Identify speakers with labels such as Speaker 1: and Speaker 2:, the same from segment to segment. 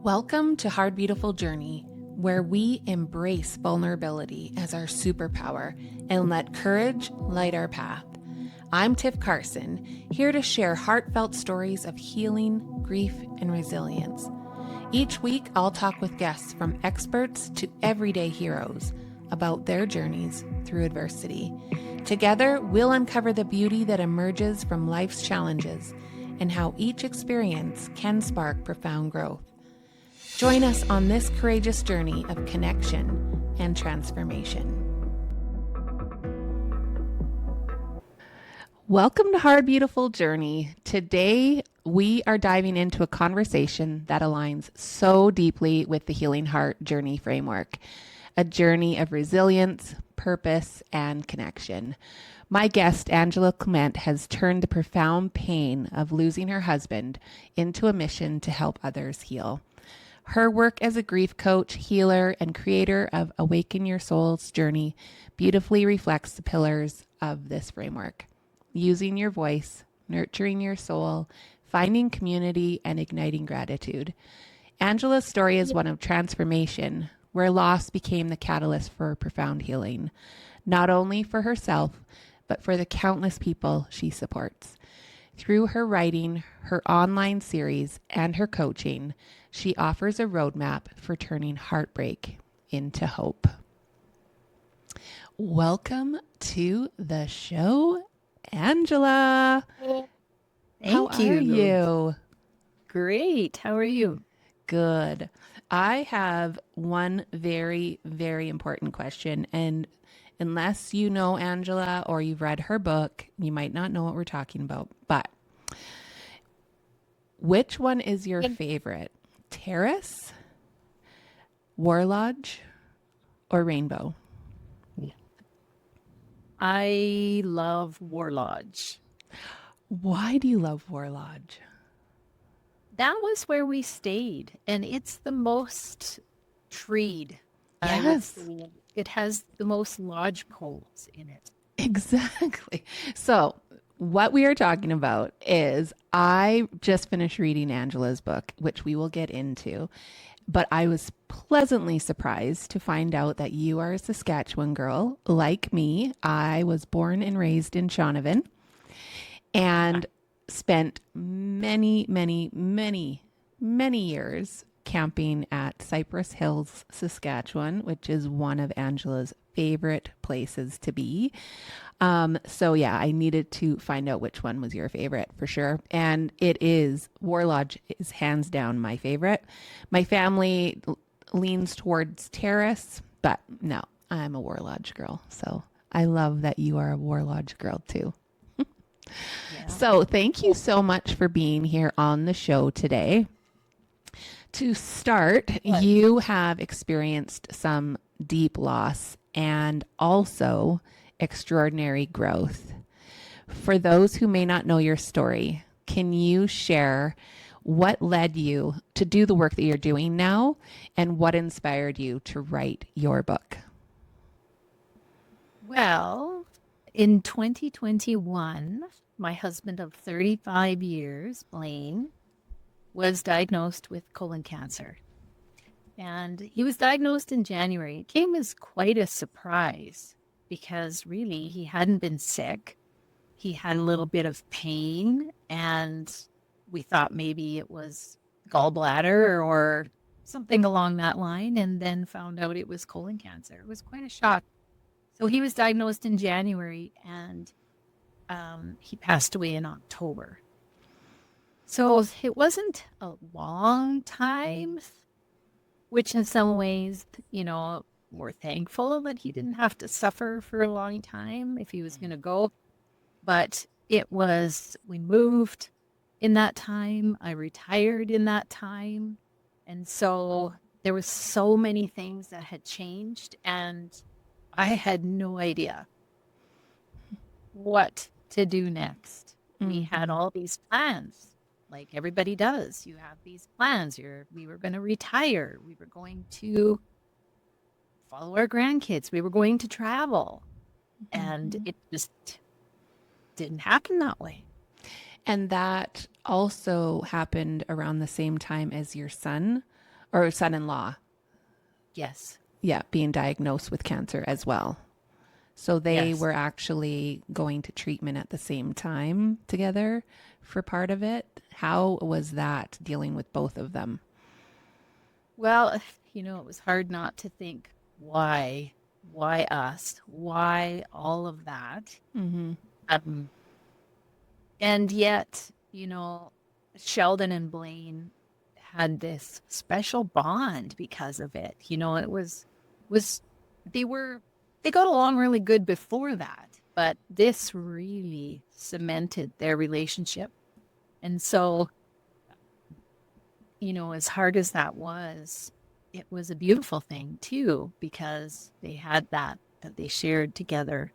Speaker 1: Welcome to Hard Beautiful Journey, where we embrace vulnerability as our superpower and let courage light our path. I'm Tiff Carson, here to share heartfelt stories of healing, grief, and resilience. Each week, I'll talk with guests from experts to everyday heroes about their journeys through adversity. Together, we'll uncover the beauty that emerges from life's challenges and how each experience can spark profound growth. Join us on this courageous journey of connection and transformation. Welcome to Hard Beautiful Journey. Today, we are diving into a conversation that aligns so deeply with the Healing Heart Journey framework, a journey of resilience, purpose, and connection. My guest, Angela Clement, has turned the profound pain of losing her husband into a mission to help others heal. Her work as a grief coach, healer, and creator of Awaken Your Soul's Journey beautifully reflects the pillars of this framework: using your voice, nurturing your soul, finding community, and igniting gratitude. Angela's story is one of transformation, where loss became the catalyst for profound healing, not only for herself, but for the countless people she supports. Through her writing, her online series, and her coaching, she offers a roadmap for turning heartbreak into hope. Welcome to the show, Angela. How are you?
Speaker 2: Great. How are you?
Speaker 1: Good. I have one very, very important question. And unless you know Angela or you've read her book, you might not know what we're talking about. But which one is your favorite? Terrace, War Lodge, or Rainbow?
Speaker 2: I love War Lodge.
Speaker 1: Why do you love War Lodge?
Speaker 2: That was where we stayed, and it's the most treed.
Speaker 1: Yes,
Speaker 2: It has the most lodge poles in it.
Speaker 1: exactly. So, what we are talking about is I just finished reading Angela's book, which we will get into, but I was pleasantly surprised to find out that you are a Saskatchewan girl like me. I was born and raised in Shaunavon and spent many years camping at Cypress Hills, Saskatchewan, which is one of Angela's favorite places to be. So yeah, I needed to find out which one was your favorite for sure. And it is, War Lodge is hands down my favorite. My family leans towards Terrace, but no, I'm a War Lodge girl. So I love that you are a War Lodge girl too.
Speaker 2: Yeah.
Speaker 1: So thank you so much for being here on the show today. To start, you have experienced some deep loss and also extraordinary growth. For those who may not know your story, can you share what led you to do the work that you're doing now and what inspired you to write your book?
Speaker 2: Well, in 2021, my husband of 35 years, Blaine, was diagnosed with colon cancer. And he was diagnosed in January. It came as quite a surprise because really he hadn't been sick. He had a little bit of pain, and we thought maybe it was gallbladder or something along that line, and then found out it was colon cancer. It was quite a shock. So he was diagnosed in January, and he passed away in October. So it wasn't a long time, which in some ways, we're thankful that he didn't have to suffer for a long time if he was going to go. But we moved in that time. I retired in that time. And so there was so many things that had changed, and I had no idea what to do next. We had all these plans, like everybody does. You have these plans. We were going to retire. We were going to follow our grandkids. We were going to travel. And it just didn't happen that way.
Speaker 1: And that also happened around the same time as your son or son-in-law.
Speaker 2: Yes.
Speaker 1: Yeah, being diagnosed with cancer as well. So they
Speaker 2: Yes.
Speaker 1: were actually going to treatment at the same time together for part of it. How was that dealing with both of them?
Speaker 2: Well, it was hard not to think, why us? Why all of that?
Speaker 1: Mm-hmm.
Speaker 2: Um, and yet, Sheldon and Blaine had this special bond because of it. It was they were they got along really good before that, but this really cemented their relationship. And so, as hard as that was, it was a beautiful thing too, because they had that they shared together.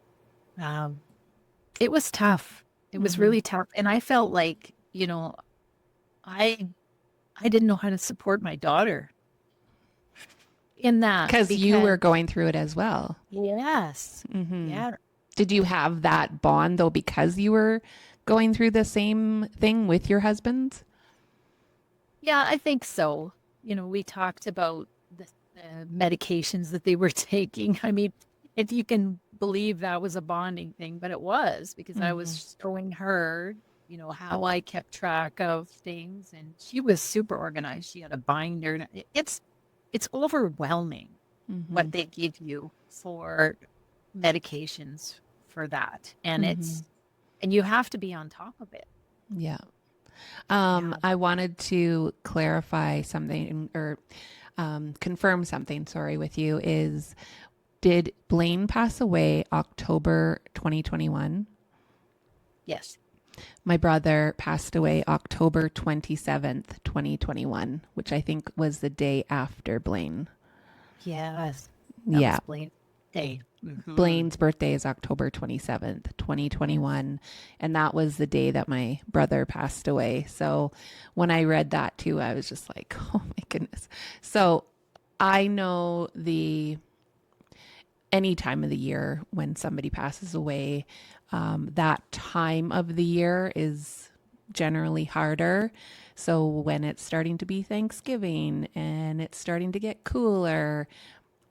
Speaker 2: Um, it was tough. It was
Speaker 1: Mm-hmm.
Speaker 2: really tough. And I felt like, I I didn't know how to support my daughter in that
Speaker 1: Because you
Speaker 2: because
Speaker 1: were going through it as well.
Speaker 2: yes.
Speaker 1: Mm-hmm.
Speaker 2: Yeah.
Speaker 1: Did you have that bond though because you were going through the same thing with your husband?
Speaker 2: Yeah, I think so. We talked about the medications that they were taking. I mean, if you can believe that was a bonding thing, but it was because I
Speaker 1: Mm-hmm.
Speaker 2: was showing her, how I kept track of things, and she was super organized. She had a binder. And it's overwhelming
Speaker 1: Mm-hmm.
Speaker 2: what they give you for medications for that, and
Speaker 1: Mm-hmm.
Speaker 2: you have to be on top of it.
Speaker 1: Yeah.
Speaker 2: Yeah.
Speaker 1: I wanted to clarify something or confirm something, sorry, with you is did Blaine pass away October 2021?
Speaker 2: Yes.
Speaker 1: My brother passed away October 27th, 2021, which I think was the day after Blaine.
Speaker 2: Yes. That
Speaker 1: Yeah.
Speaker 2: was Blaine Day. Hmm.
Speaker 1: Blaine's birthday is October 27th, 2021. And that was the day that my brother passed away. So when I read that too, I was just like, oh my goodness. So I know any time of the year when somebody passes away, that time of the year is generally harder. So when it's starting to be Thanksgiving and it's starting to get cooler,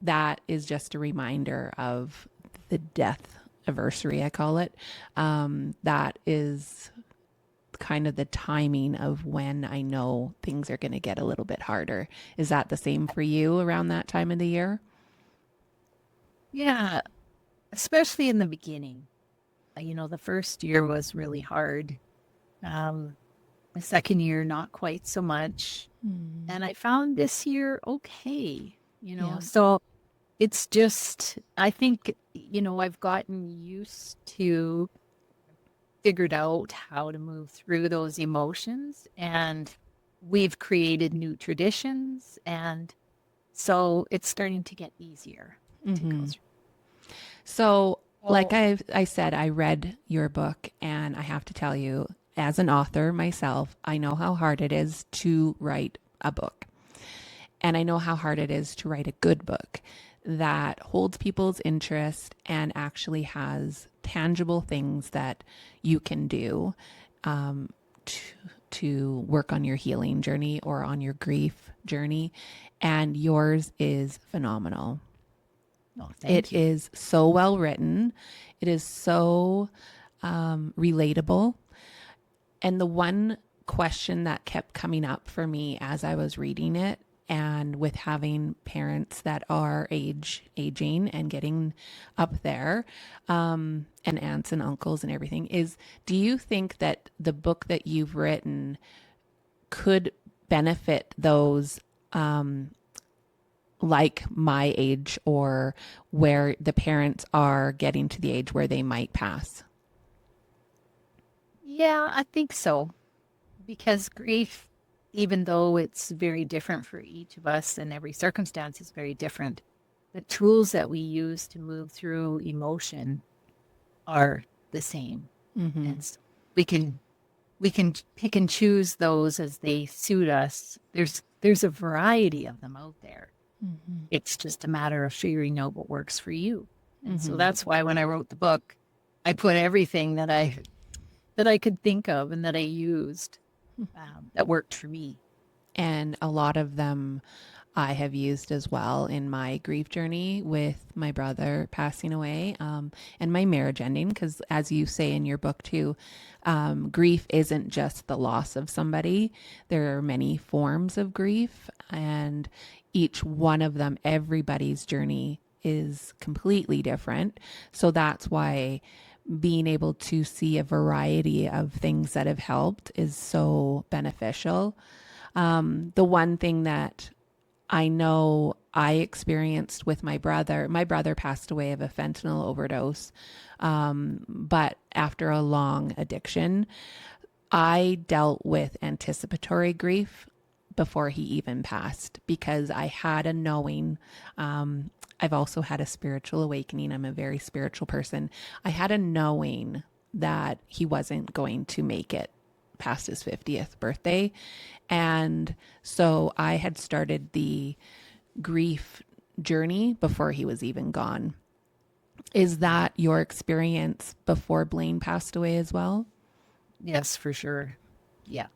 Speaker 1: that is just a reminder of the death anniversary, I call it. That is kind of the timing of when I know things are going to get a little bit harder. Is that the same for you around that time of the year?
Speaker 2: Yeah, especially in the beginning. The first year was really hard. Um, the second year, not quite so much.
Speaker 1: Mm.
Speaker 2: And I found this year okay,
Speaker 1: Yeah.
Speaker 2: so it's just, I think, I've gotten used to figured out how to move through those emotions, and we've created new traditions, and so it's starting to get easier to go
Speaker 1: Mm-hmm.
Speaker 2: through.
Speaker 1: So, like
Speaker 2: Oh,
Speaker 1: I said, I read your book, and I have to tell you, as an author myself, I know how hard it is to write a book. And I know how hard it is to write a good book that holds people's interest and actually has tangible things that you can do um, to, to work on your healing journey or on your grief journey. And yours is phenomenal.
Speaker 2: no,
Speaker 1: It
Speaker 2: thank you.
Speaker 1: is so well written. It is so relatable. And the one question that kept coming up for me as I was reading it, and with having parents that are aging and getting up there, and aunts and uncles and everything, is do you think that the book that you've written could benefit those like my age or where the parents are getting to the age where they might pass?
Speaker 2: Yeah, I think so. Because grief, even though it's very different for each of us and every circumstance is very different, the tools that we use to move through emotion are the same.
Speaker 1: Mm-hmm.
Speaker 2: And so we can we can pick and choose those as they suit us. There's a variety of them out there.
Speaker 1: Mm-hmm.
Speaker 2: It's just a matter of figuring out what works for you. And so
Speaker 1: Mm-hmm.
Speaker 2: that's why when I wrote the book, I put everything that I could think of and that I used that worked for me.
Speaker 1: And a lot of them I have used as well in my grief journey with my brother passing away, and my marriage ending. Because, as you say in your book too, grief isn't just the loss of somebody. There are many forms of grief, and each one of them, everybody's journey is completely different. So that's why being able to see a variety of things that have helped is so beneficial. The one thing that I know I experienced with my brother passed away of a fentanyl overdose. But after a long addiction, I dealt with anticipatory grief before he even passed because I had a knowing. I've also had a spiritual awakening. I'm a very spiritual person. I had a knowing that he wasn't going to make it past his 50th birthday. And so I had started the grief journey before he was even gone. Is that your experience before Blaine passed away as well?
Speaker 2: Yes, for sure. Yeah.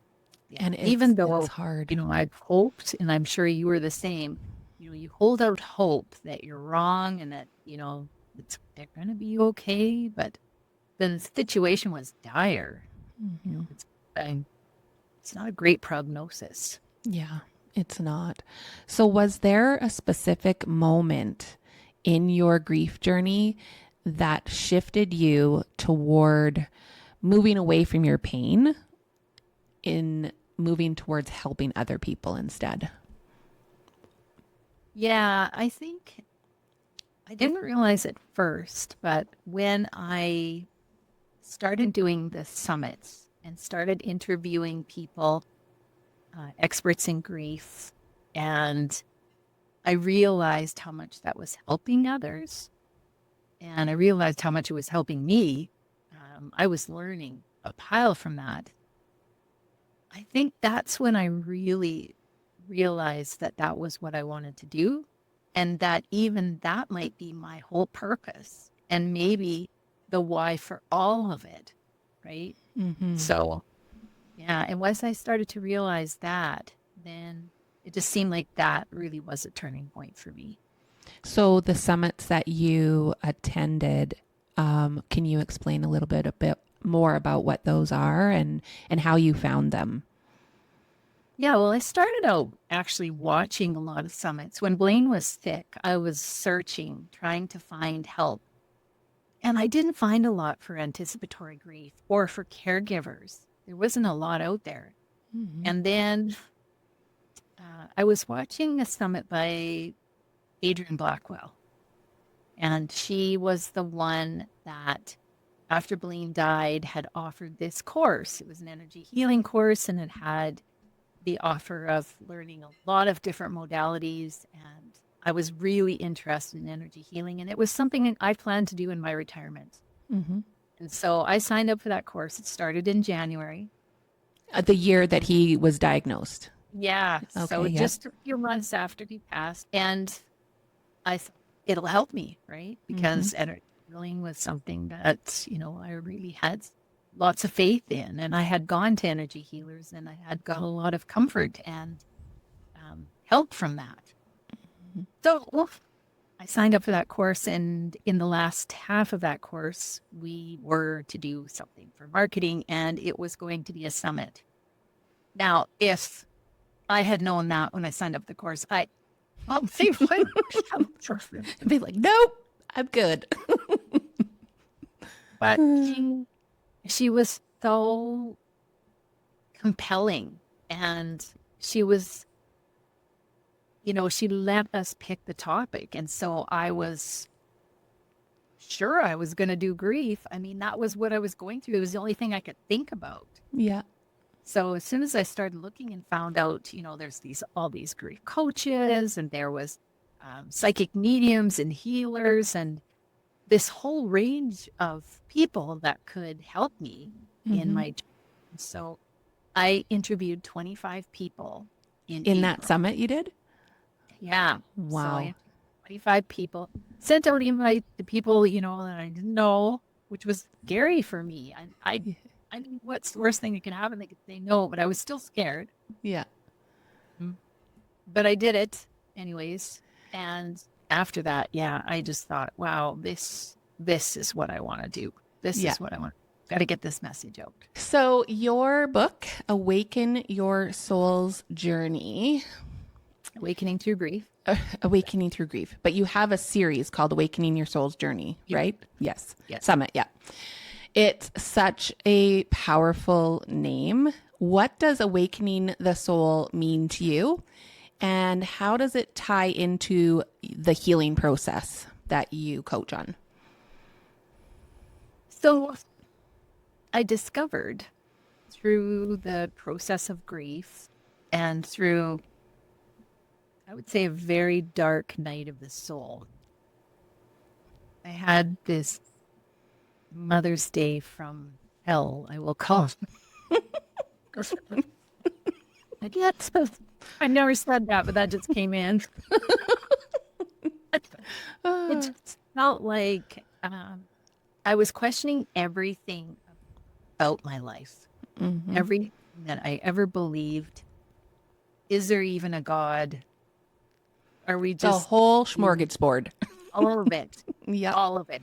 Speaker 2: Yeah.
Speaker 1: And
Speaker 2: Even though,
Speaker 1: it's hard.
Speaker 2: I've hoped, and I'm sure you were the same, you hold out hope that you're wrong and that, they're going to be okay. But then the situation was dire.
Speaker 1: Mm-hmm.
Speaker 2: It's not a great prognosis.
Speaker 1: Yeah, it's not. So, was there a specific moment in your grief journey that shifted you toward moving away from your pain in moving towards helping other people instead?
Speaker 2: Yeah, I think I didn't realize it first, but when I started doing the summits and started interviewing people, experts in grief, and I realized how much that was helping others. And I realized how much it was helping me. I was learning a pile from that. I think that's when I really realized that that was what I wanted to do. And that even that might be my whole purpose and maybe the why for all of it. Right.
Speaker 1: Mm-hmm.
Speaker 2: So, yeah. And once I started to realize that, then it just seemed like that really was a turning point for me.
Speaker 1: So, the summits that you attended, can you explain a bit more about what those are and how you found them?
Speaker 2: Yeah, well, I started out actually watching a lot of summits. When Blaine was sick, I was searching, trying to find help. And I didn't find a lot for anticipatory grief or for caregivers. There wasn't a lot out there.
Speaker 1: Mm-hmm.
Speaker 2: And then I was watching a summit by Adrienne Blackwell. And she was the one that, after Blaine died, had offered this course. It was an energy healing course, and it had the offer of learning a lot of different modalities. And I was really interested in energy healing. And it was something I planned to do in my retirement.
Speaker 1: Mm-hmm.
Speaker 2: And so I signed up for that course. It started in January.
Speaker 1: The year that he was diagnosed.
Speaker 2: Yeah.
Speaker 1: Okay.
Speaker 2: So
Speaker 1: Yeah.
Speaker 2: just a few months after he passed. And I thought it'll help me, right? Because energy healing was something that, I really had lots of faith in. And I had gone to energy healers and I had got a lot of comfort and help from that. So I signed up for that course. And in the last half of that course, we were to do something for marketing and it was going to be a summit. Now, if I had known that when I signed up for the course, they would
Speaker 1: Be like, nope, I'm good.
Speaker 2: but she was so compelling and she was, she let us pick the topic. And so I was sure I was going to do grief. I mean, that was what I was going through. It was the only thing I could think about.
Speaker 1: Yeah.
Speaker 2: So as soon as I started looking and found out, there's all these grief coaches and there was psychic mediums and healers and this whole range of people that could help me in my journey. So I interviewed 25 people
Speaker 1: in that summit you did?
Speaker 2: Yeah.
Speaker 1: Wow.
Speaker 2: So I interviewed 25 people, sent out invite to people, that I didn't know, which was scary for me. I mean, what's the worst thing that can happen? They could say no, but I was still scared.
Speaker 1: Yeah.
Speaker 2: but I did it anyways. And after that, yeah, I just thought, wow, this is what I want to do. This
Speaker 1: Yeah.
Speaker 2: is what I want. Got to get this message out.
Speaker 1: So, your book, Awaken Your Soul's Journey,
Speaker 2: Awakening through grief.
Speaker 1: Awakening Through Grief, but you have a series called Awakening Your Soul's Journey,
Speaker 2: Yeah.
Speaker 1: right? Yes.
Speaker 2: Yes.
Speaker 1: Summit, yeah. It's such a powerful name. What does awakening the soul mean to you? And how does it tie into the healing process that you coach on?
Speaker 2: So I discovered through the process of grief and through, I would say, a very dark night of the soul. I had this Mother's Day from hell, I will call it. I guess I never said that, but that just came in. It just felt like I was questioning everything about my life, everything that I ever believed. Is there even a God? Are we
Speaker 1: The
Speaker 2: just
Speaker 1: whole smorgasbord.
Speaker 2: all of it?
Speaker 1: Yeah.
Speaker 2: All of it.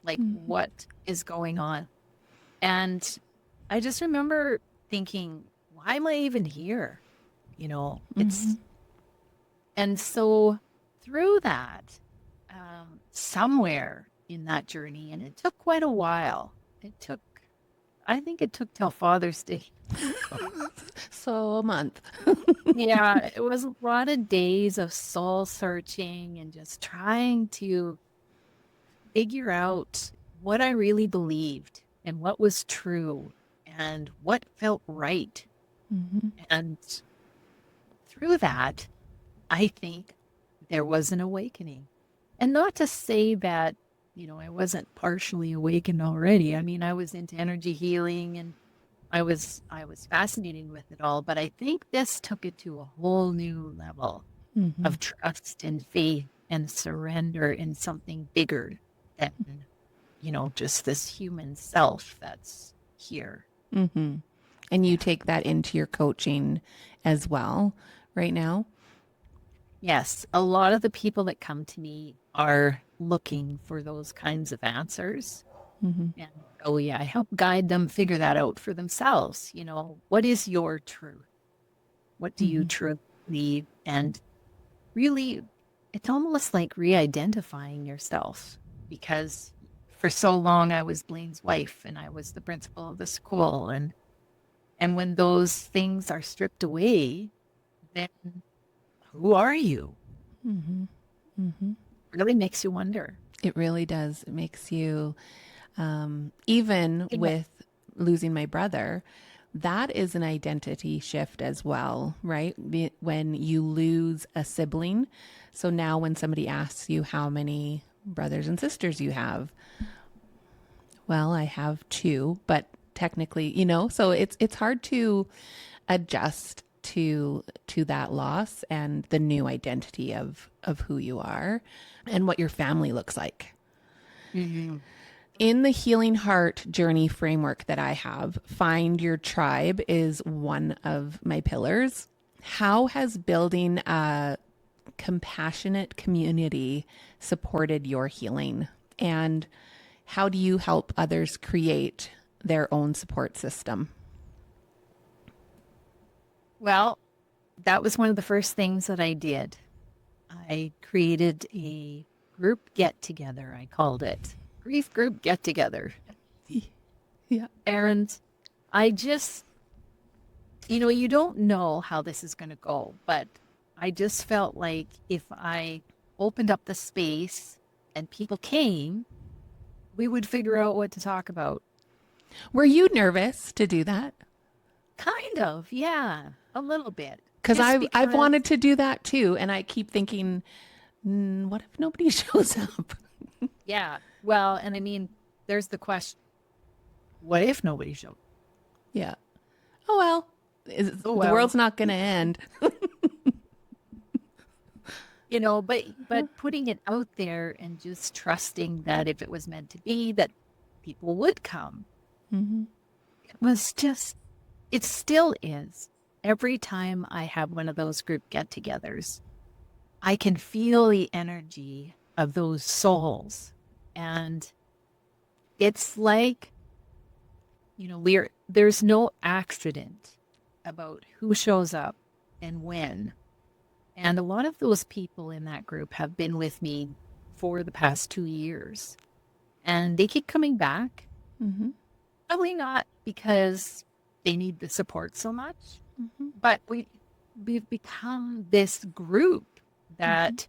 Speaker 2: Like, what is going on? And I just remember thinking, why am I even here? You know, it's, and so through that, somewhere in that journey, and it took quite a while. I think it took till Father's Day.
Speaker 1: So a month.
Speaker 2: Yeah, it was a lot of days of soul searching and just trying to figure out what I really believed and what was true and what felt right. And through that, I think there was an awakening. And not to say that, I wasn't partially awakened already. I mean, I was into energy healing and I was fascinated with it all, but I think this took it to a whole new level of trust and faith and surrender in something bigger than, just this human self that's here.
Speaker 1: And you take that into your coaching as well right now?
Speaker 2: Yes, a lot of the people that come to me are looking for those kinds of answers. And oh yeah, I help guide them figure that out for themselves. What is your truth? What do you truly believe? And really, it's almost like re-identifying yourself, because for so long I was Blaine's wife and I was the principal of the school. And when those things are stripped away, then who are you? Really makes you wonder.
Speaker 1: It really does. It makes you, even with losing my brother, that is an identity shift as well, right? When you lose a sibling. So now when somebody asks you how many brothers and sisters you have, well, I have two, but technically, so it's hard to adjust to that loss and the new identity of who you are and what your family looks like. In the Healing Heart Journey framework that I have, Find Your Tribe is one of my pillars. How has building a compassionate community supported your healing? And how do you help others create their own support system?
Speaker 2: Well, that was one of the first things that I did. I created a group get together, I called it Grief Group Get Together.
Speaker 1: Yeah.
Speaker 2: And I just, you don't know how this is going to go, but I just felt like if I opened up the space and people came, we would figure out what to talk about.
Speaker 1: Were you nervous to do that?
Speaker 2: Kind of, yeah, a little bit.
Speaker 1: Because
Speaker 2: Just
Speaker 1: I've wanted to do that too, and I keep thinking, what if nobody shows up?
Speaker 2: Yeah, well, and I mean, there's the question: what if nobody showed?
Speaker 1: Yeah. Oh well, the world's not going to end.
Speaker 2: But putting it out there and just trusting that if it was meant to be, that people would come. It was just, it still is every time I have one of those group get-togethers, I can feel the energy of those souls. And it's like, there's no accident about who shows up and when. And a lot of those people in that group have been with me for the past 2 years. And they keep coming back.
Speaker 1: Mm-hmm.
Speaker 2: Probably not because they need the support so much,
Speaker 1: Mm-hmm.
Speaker 2: but we've become this group that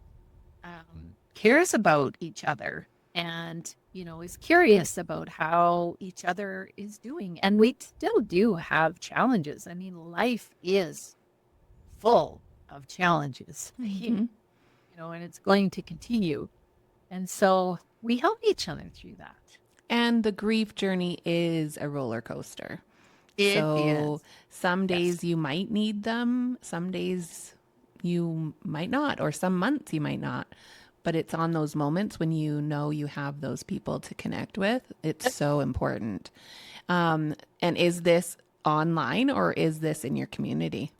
Speaker 2: cares about each other and is curious about how each other is doing. And we still do have challenges. I mean, life is full of challenges,
Speaker 1: Mm-hmm.
Speaker 2: and it's going to continue. And so we help each other through that.
Speaker 1: And the grief journey is a roller coaster.
Speaker 2: It
Speaker 1: So
Speaker 2: is.
Speaker 1: some
Speaker 2: Yes.
Speaker 1: days you might need them, some days you might not, or some months you might not. But it's on those moments when you know you have those people to connect with. It's so important. And is this online or is this in your community?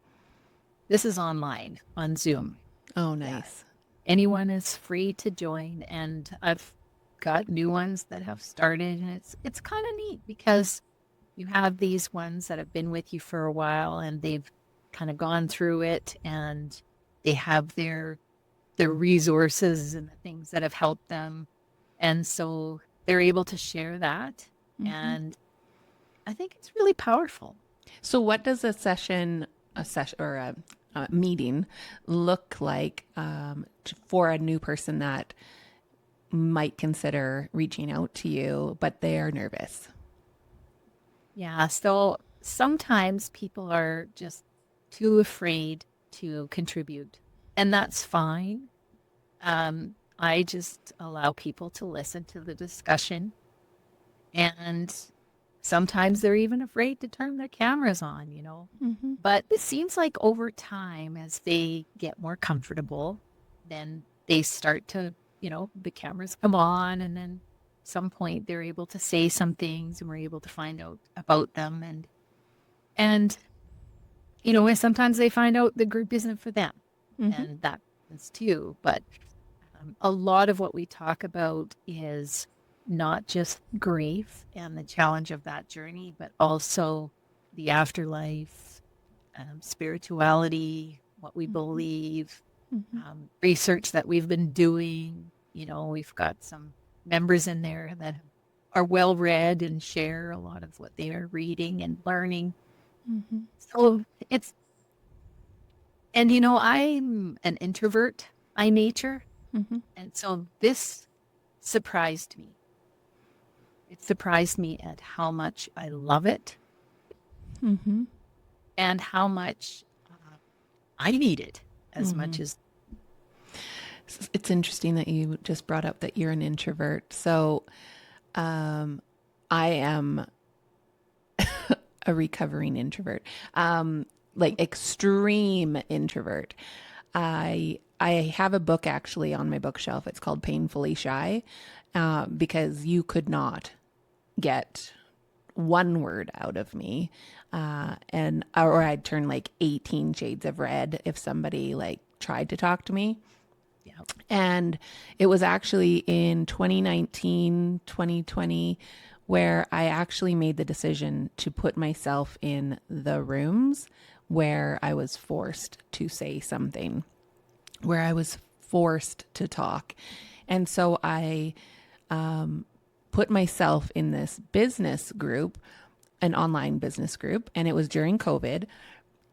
Speaker 2: This is online on Zoom.
Speaker 1: Oh,
Speaker 2: Yeah.
Speaker 1: nice.
Speaker 2: Anyone is free to join, and I've got new ones that have started, and it's kind of neat because you have these ones that have been with you for a while and they've kind of gone through it, and they have their resources and the things that have helped them, and so they're able to share that.
Speaker 1: Mm-hmm.
Speaker 2: And I think it's really powerful.
Speaker 1: So, what does a session, or a meeting look like for a new person that might consider reaching out to you, but they are nervous?
Speaker 2: Yeah, so sometimes people are just too afraid to contribute, and that's fine. I just allow people to listen to the discussion, and sometimes they're even afraid to turn their cameras on.
Speaker 1: Mm-hmm.
Speaker 2: But it seems like over time, as they get more comfortable, then they start to, the cameras come on, and then some point they're able to say some things, and we're able to find out about them. And and sometimes they find out the group isn't for them,
Speaker 1: Mm-hmm.
Speaker 2: and that happens too. But a lot of what we talk about is not just grief and the challenge of that journey, but also the afterlife, spirituality, what we believe,
Speaker 1: Mm-hmm.
Speaker 2: research that we've been doing. We've got some members in there that are well read and share a lot of what they are reading and learning.
Speaker 1: Mm-hmm.
Speaker 2: So I'm an introvert by nature.
Speaker 1: Mm-hmm.
Speaker 2: And so this surprised me. It surprised me at how much I love it
Speaker 1: Mm-hmm.
Speaker 2: and how much I need it as
Speaker 1: Mm-hmm.
Speaker 2: much as.
Speaker 1: It's interesting that you just brought up that you're an introvert. So, I am a recovering introvert, like extreme introvert. I have a book actually on my bookshelf. It's called Painfully Shy, because you could not get one word out of me, and or I'd turn like 18 shades of red if somebody like tried to talk to me.
Speaker 2: Yeah.
Speaker 1: And it was actually in 2019, 2020, where I actually made the decision to put myself in the rooms where I was forced to say something, where I was forced to talk. And so I put myself in this business group, an online business group, and it was during COVID.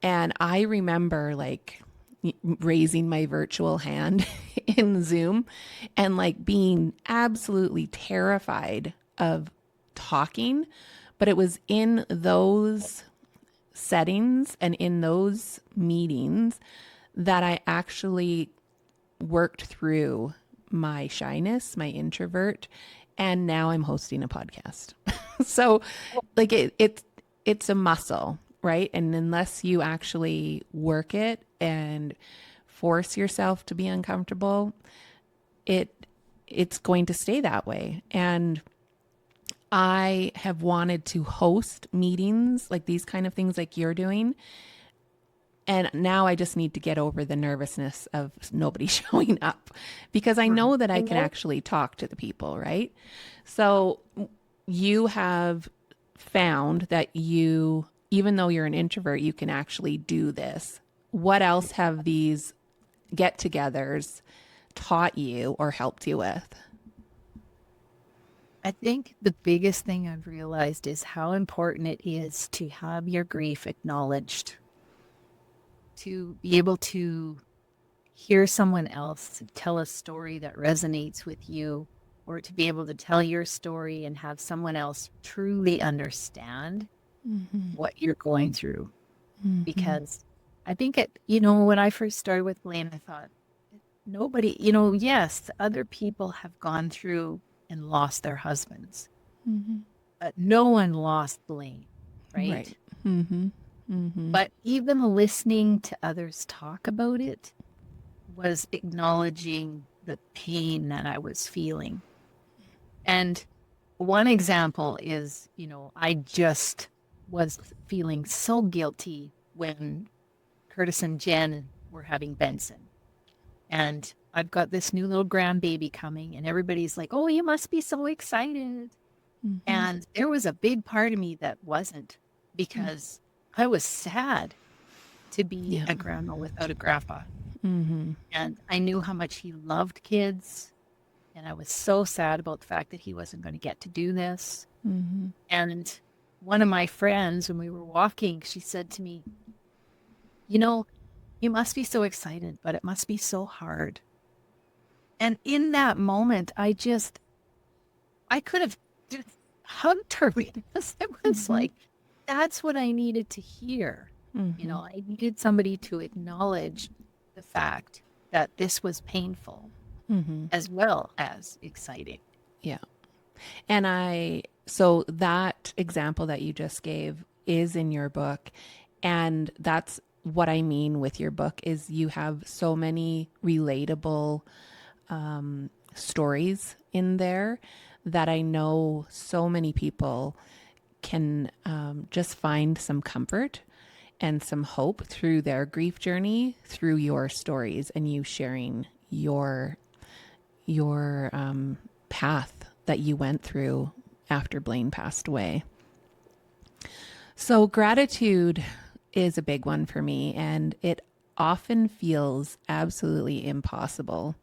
Speaker 1: And I remember like raising my virtual hand in Zoom and like being absolutely terrified of talking. But it was in those settings and in those meetings that I actually worked through my shyness, my introvert, and now I'm hosting a podcast. So like it's a muscle, right? And unless you actually work it and force yourself to be uncomfortable, it's going to stay that way. And I have wanted to host meetings like these kind of things like you're doing And now I just need to get over the nervousness of nobody showing up because I
Speaker 2: Right.
Speaker 1: know that I
Speaker 2: And
Speaker 1: can
Speaker 2: that,
Speaker 1: actually talk to the people, right? So you have found that you, even though you're an introvert, you can actually do this. What else have these get togethers taught you or helped you with?
Speaker 2: I think the biggest thing I've realized is how important it is to have your grief acknowledged, to be able to hear someone else tell a story that resonates with you, or to be able to tell your story and have someone else truly understand what you're going through. Because I think when I first started with Blaine, I thought, nobody, yes, other people have gone through and lost their husbands, but no one lost Blaine,
Speaker 1: Right.
Speaker 2: right?
Speaker 1: Mm-hmm. Mm-hmm.
Speaker 2: But even listening to others talk about it was acknowledging the pain that I was feeling. And one example is, I just was feeling so guilty when Curtis and Jen were having Benson. And I've got this new little grandbaby coming, and everybody's like, oh, you must be so excited.
Speaker 1: Mm-hmm.
Speaker 2: And there was a big part of me that wasn't, because I was sad to be
Speaker 1: Yeah.
Speaker 2: a grandma without a grandpa.
Speaker 1: Mm-hmm.
Speaker 2: And I knew how much he loved kids. And I was so sad about the fact that he wasn't going to get to do this.
Speaker 1: Mm-hmm.
Speaker 2: And one of my friends, when we were walking, she said to me, you know, you must be so excited, but it must be so hard. And in that moment, I could have just hugged her because it was
Speaker 1: Mm-hmm.
Speaker 2: like, that's what I needed to hear.
Speaker 1: Mm-hmm.
Speaker 2: I needed somebody to acknowledge the fact that this was painful
Speaker 1: Mm-hmm.
Speaker 2: as well as exciting.
Speaker 1: Yeah. So that example that you just gave is in your book. And that's what I mean with your book is you have so many relatable stories in there that I know so many people can just find some comfort and some hope through their grief journey through your stories and you sharing your path that you went through after Blaine passed away. So gratitude is a big one for me, and it often feels absolutely impossible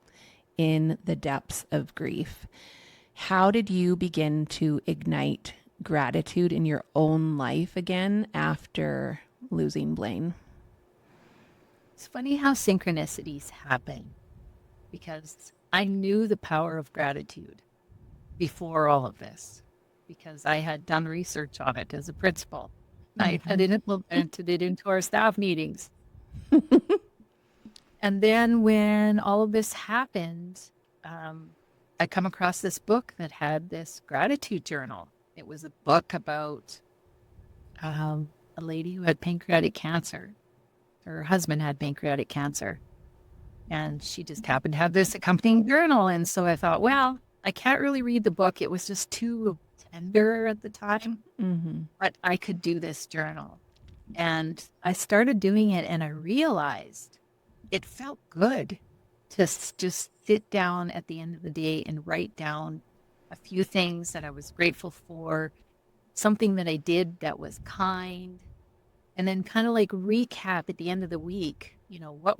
Speaker 1: in the depths of grief. How did you begin to ignite gratitude in your own life again after losing Blaine?
Speaker 2: It's funny how synchronicities happen, because I knew the power of gratitude before all of this, because I had done research on it as a principal. I had implemented it into our staff meetings. And then when all of this happened, um, I come across this book that had this gratitude journal. It was a book about a lady who had pancreatic cancer. Her husband had pancreatic cancer, and she just happened to have this accompanying journal. And so I thought, well, I can't really read the book. It was just too tender at the time,
Speaker 1: Mm-hmm.
Speaker 2: but I could do this journal. And I started doing it, and I realized it felt good to just sit down at the end of the day and write down a few things that I was grateful for, something that I did that was kind, and then kind of like recap at the end of the week, what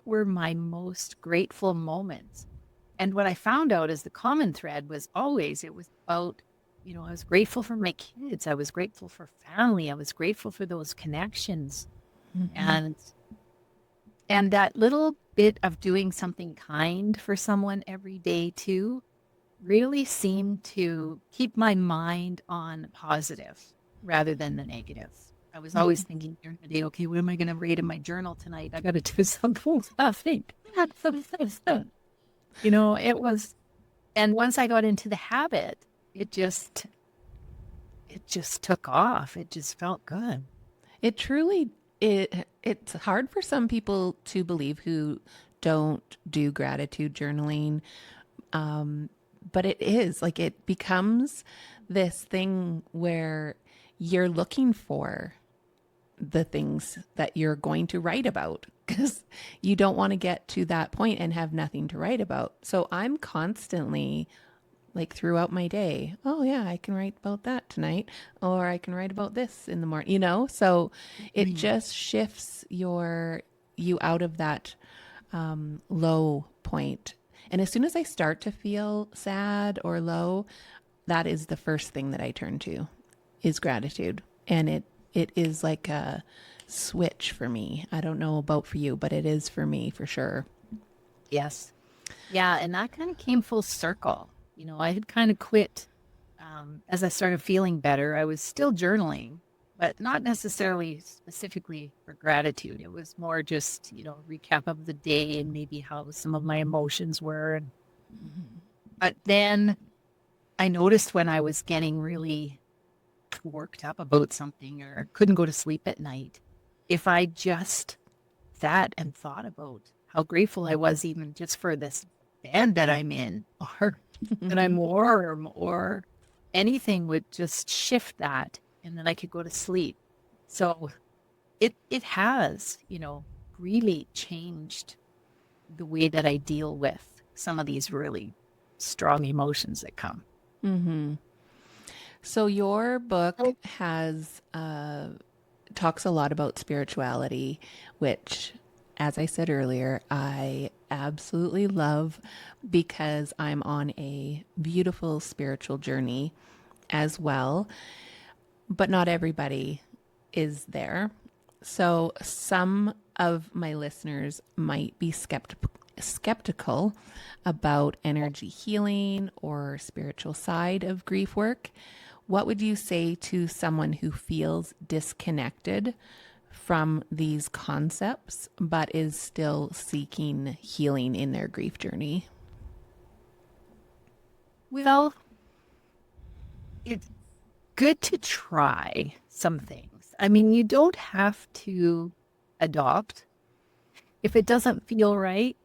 Speaker 2: were my most grateful moments. And what I found out is the common thread was always, it was about, I was grateful for my kids, I was grateful for family, I was grateful for those connections.
Speaker 1: Mm-hmm.
Speaker 2: And that little bit of doing something kind for someone every day too really seemed to keep my mind on positive rather than the negative. I was always thinking during the day, okay, what am I going to write in my journal tonight? I got to do something. It was, and once I got into the habit, it just took off. It just felt good.
Speaker 1: It truly it's hard for some people to believe who don't do gratitude journaling. Um, but it is like it becomes this thing where you're looking for the things that you're going to write about, because you don't want to get to that point and have nothing to write about. So I'm constantly like throughout my day, oh yeah, I can write about that tonight, or I can write about this in the morning, So it
Speaker 2: Mm.
Speaker 1: just shifts you out of that low point. And as soon as I start to feel sad or low, that is the first thing that I turn to is gratitude. And it is like a switch for me. I don't know about for you, but it is for me for sure.
Speaker 2: Yes. Yeah, and that kind of came full circle. I had kind of quit as I started feeling better. I was still journaling, but not necessarily specifically for gratitude. It was more just, recap of the day and maybe how some of my emotions were. But then I noticed when I was getting really worked up about something or couldn't go to sleep at night, if I just sat and thought about how grateful I was even just for this band that I'm in or that I'm warm or anything would just shift that and then I could go to sleep. So it has, really changed the way that I deal with some of these really strong emotions that come.
Speaker 1: Mm-hmm. So your book has talks a lot about spirituality, which, as I said earlier, I absolutely love because I'm on a beautiful spiritual journey as well. But not everybody is there. So some of my listeners might be skeptical about energy healing or spiritual side of grief work. What would you say to someone who feels disconnected from these concepts but is still seeking healing in their grief journey?
Speaker 2: Well, it's good to try some things. I mean, you don't have to adopt. If it doesn't feel right,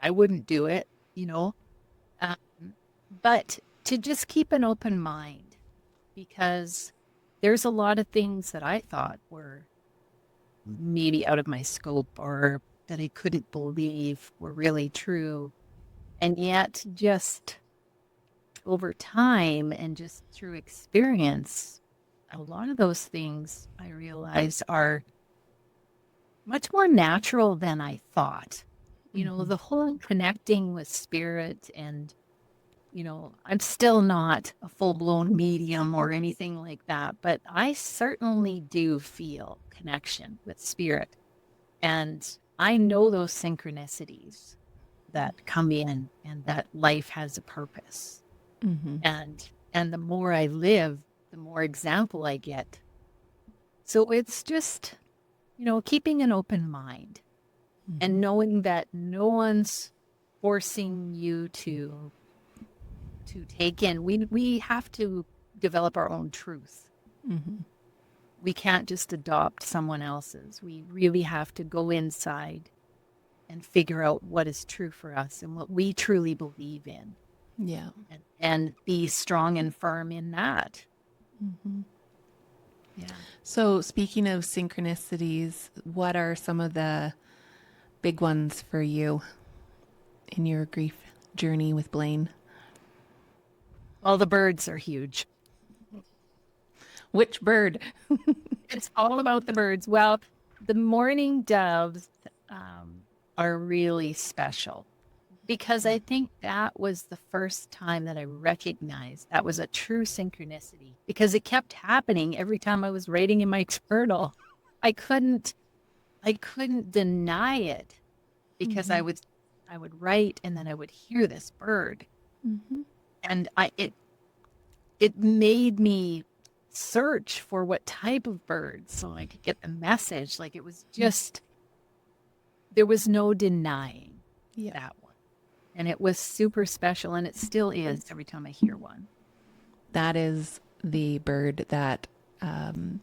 Speaker 2: I wouldn't do it, you know. Um, but to just keep an open mind because there's a lot of things that I thought were maybe out of my scope or that I couldn't believe were really true. And yet, just over time and just through experience, a lot of those things I realize are much more natural than I thought.
Speaker 1: Mm-hmm.
Speaker 2: The whole connecting with spirit and, I'm still not a full blown medium or anything like that, but I certainly do feel connection with spirit. And I know those synchronicities that come in and that life has a purpose.
Speaker 1: Mm-hmm.
Speaker 2: And the more I live, the more example I get. So it's just, keeping an open mind
Speaker 1: Mm-hmm.
Speaker 2: and knowing that no one's forcing you to take in. We have to develop our own truth.
Speaker 1: Mm-hmm.
Speaker 2: We can't just adopt someone else's. We really have to go inside and figure out what is true for us and what we truly believe in
Speaker 1: Yeah.
Speaker 2: and be strong and firm in that.
Speaker 1: Mm-hmm.
Speaker 2: Yeah.
Speaker 1: So, speaking of synchronicities, what are some of the big ones for you in your grief journey with Blaine?
Speaker 2: Well, the birds are huge.
Speaker 1: Which bird?
Speaker 2: It's all about the birds. Well, the mourning doves um, are really special because I think that was the first time that I recognized that was a true synchronicity because it kept happening every time I was writing in my journal. I couldn't I couldn't deny it because
Speaker 1: Mm-hmm.
Speaker 2: I would write and then I would hear this bird
Speaker 1: Mm-hmm.
Speaker 2: and it made me search for what type of bird so I could get the message. Like it was just, there was no denying
Speaker 1: Yeah.
Speaker 2: that one. And it was super special. And it still is every time I hear one.
Speaker 1: That is the bird that um,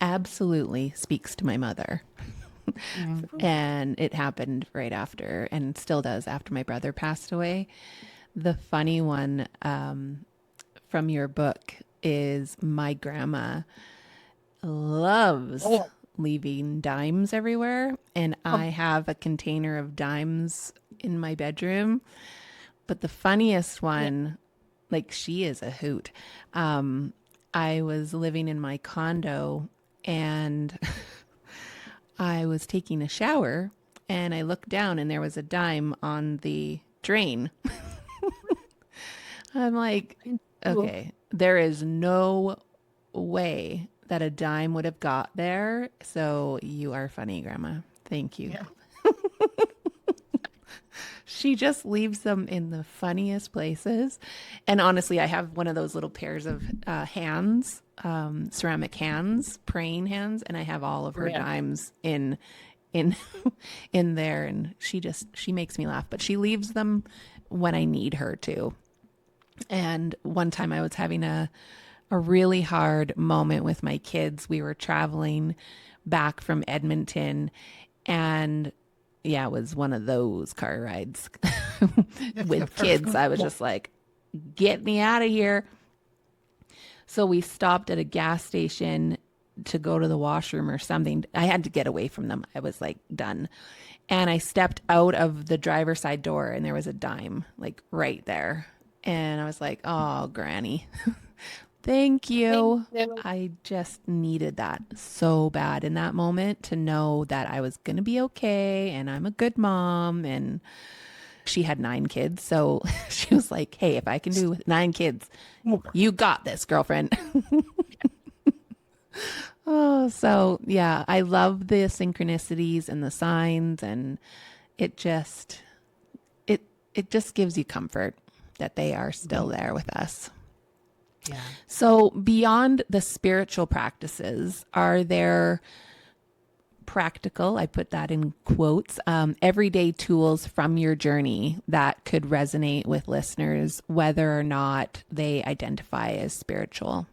Speaker 1: absolutely speaks to my mother.
Speaker 2: Mhm.
Speaker 1: And it happened right after, and still does after my brother passed away. The funny one from your book is my grandma loves,
Speaker 2: Oh.
Speaker 1: leaving dimes everywhere. And
Speaker 2: Oh,
Speaker 1: I have a container of dimes in my bedroom. But the funniest
Speaker 2: yeah.
Speaker 1: one, like she is a hoot. Um, I was living in my condo and I was taking a shower and I looked down and there was a dime on the drain. I'm like,
Speaker 2: Cool.
Speaker 1: okay, there is no way that a dime would have got there. So you are funny, Grandma. Thank you.
Speaker 2: Yeah.
Speaker 1: She just leaves them in the funniest places. And honestly, I have one of those little pairs of hands, ceramic hands, praying hands, and I have all of her
Speaker 2: Yeah.
Speaker 1: dimes in in there. And she makes me laugh, but she leaves them when I need her to. And one time I was having a really hard moment with my kids. We were traveling back from Edmonton and yeah, it was one of those car rides with kids. I was just like, get me out of here. So we stopped at a gas station to go to the washroom or something. I had to get away from them. I was like done. And I stepped out of the driver's side door and there was a dime like right there. And I was like, oh, Granny, thank
Speaker 2: Thank
Speaker 1: you.
Speaker 2: you.
Speaker 1: I just needed that so bad in that moment to know that I was going to be okay and I'm a good mom. And she had 9 kids. So she was like, hey, if I can do with 9 kids, you got this, girlfriend. Oh, so yeah, I love the synchronicities and the signs and it just it it just gives you comfort that they are still there with us.
Speaker 2: Yeah.
Speaker 1: So, beyond the spiritual practices, are there practical, I put that in quotes, everyday tools from your journey that could resonate with listeners, whether or not they identify as spiritual?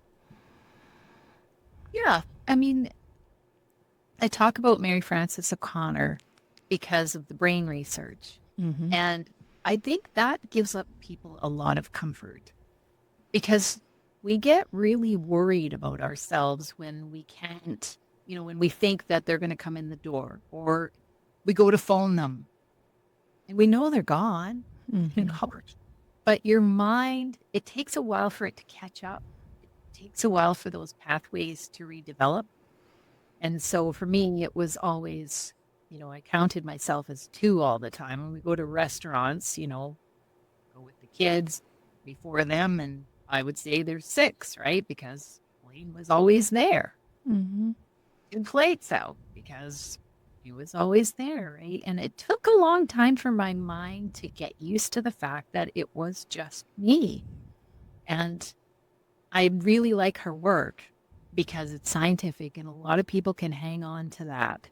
Speaker 2: Yeah. I mean, I talk about Mary Frances O'Connor because of the brain research.
Speaker 1: Mm-hmm.
Speaker 2: And I think that gives up people a lot of comfort because we get really worried about ourselves when we can't, when we think that they're going to come in the door or we go to phone them and we know they're gone. You
Speaker 1: Mm-hmm.
Speaker 2: know, but your mind, it takes a while for it to catch up. It takes a while for those pathways to redevelop. And so for me, it was always, I counted myself as two all the time. When we go to restaurants, go with the kids before them, and I would say there's six, right? Because Blaine was always there.
Speaker 1: Mm-hmm.
Speaker 2: Two plates out because he was always there, right? And it took a long time for my mind to get used to the fact that it was just me. And I really like her work because it's scientific and a lot of people can hang on to that.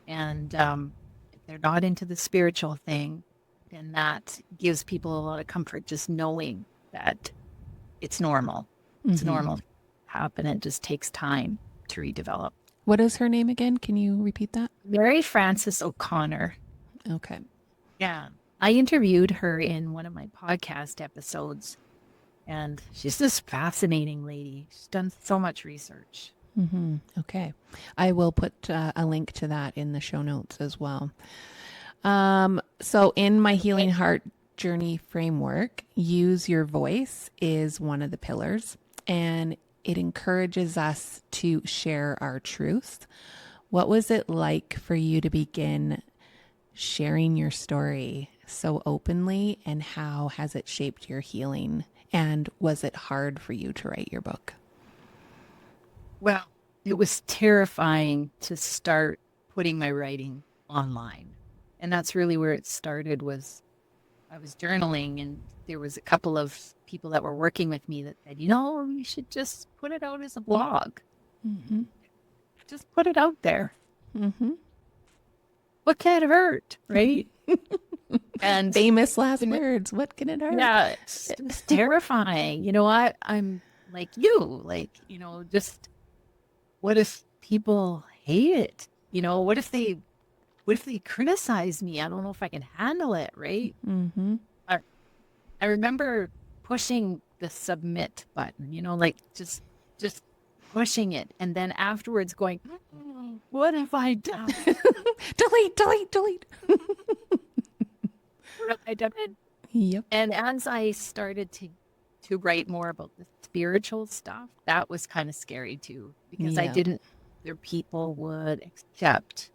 Speaker 2: And if they're not into the spiritual thing, then that gives people a lot of comfort just knowing that it's normal. It's
Speaker 1: Mm-hmm.
Speaker 2: normal to happen. It just takes time to redevelop.
Speaker 1: What is her name again? Can you repeat that?
Speaker 2: Mary Frances O'Connor.
Speaker 1: Okay.
Speaker 2: Yeah. I interviewed her in one of my podcast episodes, and she's this fascinating lady. She's done so much research.
Speaker 1: Mm-hmm. Okay. I will put a link to that in the show notes as well. So in my Healing Heart Journey framework, use your voice is one of the pillars, and it encourages us to share our truth. What was it like for you to begin sharing your story so openly, and how has it shaped your healing? And was it hard for you to write your book?
Speaker 2: Well, it was terrifying to start putting my writing online. And that's really where it started was I was journaling and there was a couple of people that were working with me that said, you should just put it out as a blog.
Speaker 1: Mm-hmm.
Speaker 2: Just put it out there.
Speaker 1: Mm-hmm.
Speaker 2: What can it hurt? Right. And
Speaker 1: Famous last words. What can it hurt?
Speaker 2: yeah, it's terrifying. I'm like just what if people hate it? What if they criticize me? I don't know if I can handle it, right?
Speaker 1: Mm-hmm.
Speaker 2: I remember pushing the submit button, like just pushing it. And then afterwards going, what have I done?
Speaker 1: Delete.
Speaker 2: What have I done?
Speaker 1: Yep.
Speaker 2: And as I started to write more about the spiritual stuff, that was kind of scary too, because I
Speaker 1: Yeah.
Speaker 2: didn't, other people would accept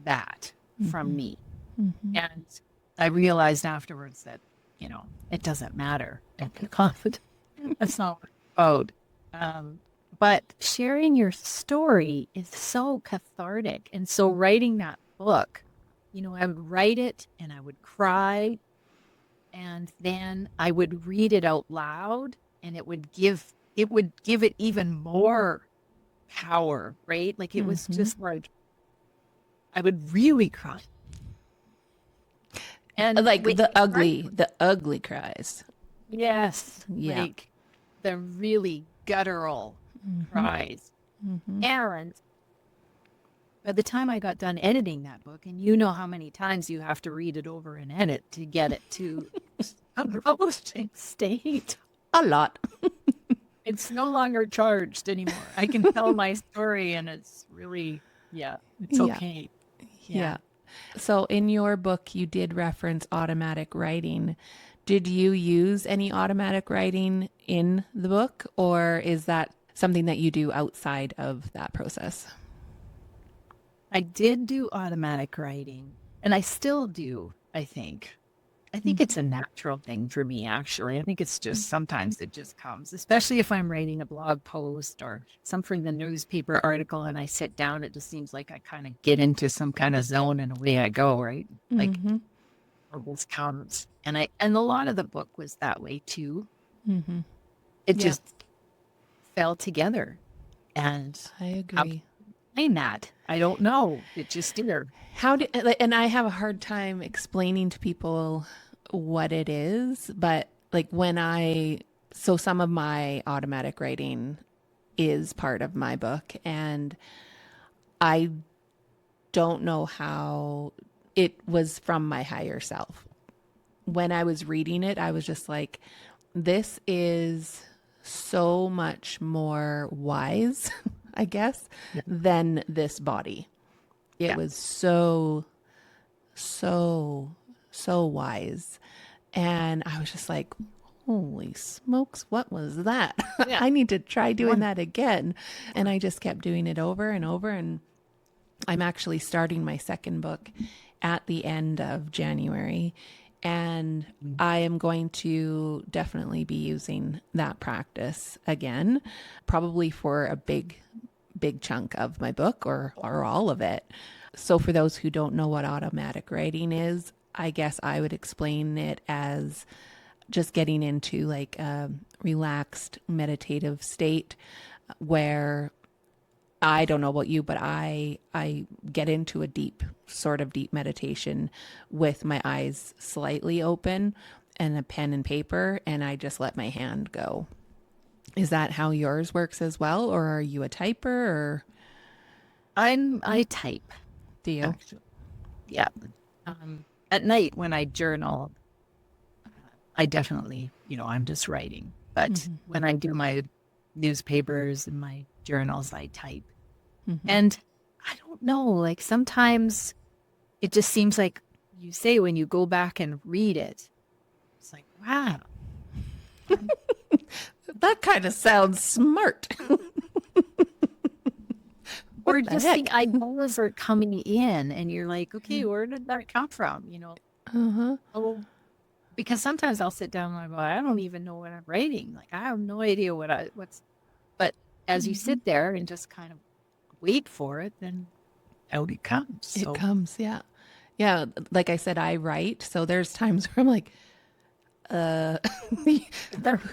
Speaker 2: that from me. And I realized afterwards that, it doesn't matter. That's not what it's about. But sharing your story is so cathartic. And so writing that book, I would write it and I would cry, and then I would read it out loud, and it would give it even more power, right? Like it was just like I would really cry. And
Speaker 1: Like the ugly cries.
Speaker 2: yes,
Speaker 1: Yeah.
Speaker 2: like the really guttural cries. And by the time I got done editing that book, and you know how many times you have to read it over and edit to get it to a publishing state.
Speaker 1: A lot.
Speaker 2: It's no longer charged anymore. I can tell my story, and it's really, it's
Speaker 1: Yeah.
Speaker 2: okay.
Speaker 1: Yeah. So in your book, you did reference automatic writing. Did you use any automatic writing in the book, or is that something that you do outside of that process?
Speaker 2: I did do automatic writing, and I still do, I think. I think it's a natural thing for me, actually. I think it's just sometimes it just comes, especially if I'm writing a blog post or something in the newspaper article and I sit down, it just seems like I kind of get into some kind of zone and away I go, right? Like it just comes. And a lot of the book was that way too. It just fell together. And
Speaker 1: I agree.
Speaker 2: explain that. I don't know. It just did.
Speaker 1: And I have a hard time explaining to people what it is, but like so some of my automatic writing is part of my book, and I don't know how it was from my higher self. When I was reading it, I was just like, this is so much more wise, I guess, than this body. It was so wise. And I was just like, holy smokes, what was that? I need to try doing that again. And I just kept doing it over and over. And I'm actually starting my second book at the end of January. And I am going to definitely be using that practice again, probably for a big chunk of my book or all of it. So for those who don't know what automatic writing is, I guess I would explain it as just getting into like a relaxed meditative state where I don't know about you, but I get into a deep meditation with my eyes slightly open and a pen and paper, and I just let my hand go. Is that how yours works as well, or are you a typer? Or
Speaker 2: I type.
Speaker 1: do you?
Speaker 2: Actually. Yeah. At night when I journal, I definitely, I'm just writing. But when I do my newspapers and my journals, I type. And I don't know, like sometimes it just seems like you say when you go back and read it, it's like, wow.
Speaker 1: That kind of sounds smart.
Speaker 2: Or just think ideas are coming in and you're like, okay, where did that come from? Oh, because sometimes I'll sit down and I go, I don't even know what I'm writing. Like I have no idea but as you sit there and just kind of wait for it, then out it comes. So.
Speaker 1: It comes, yeah. Yeah, like I said, I write. So there's times where I'm like,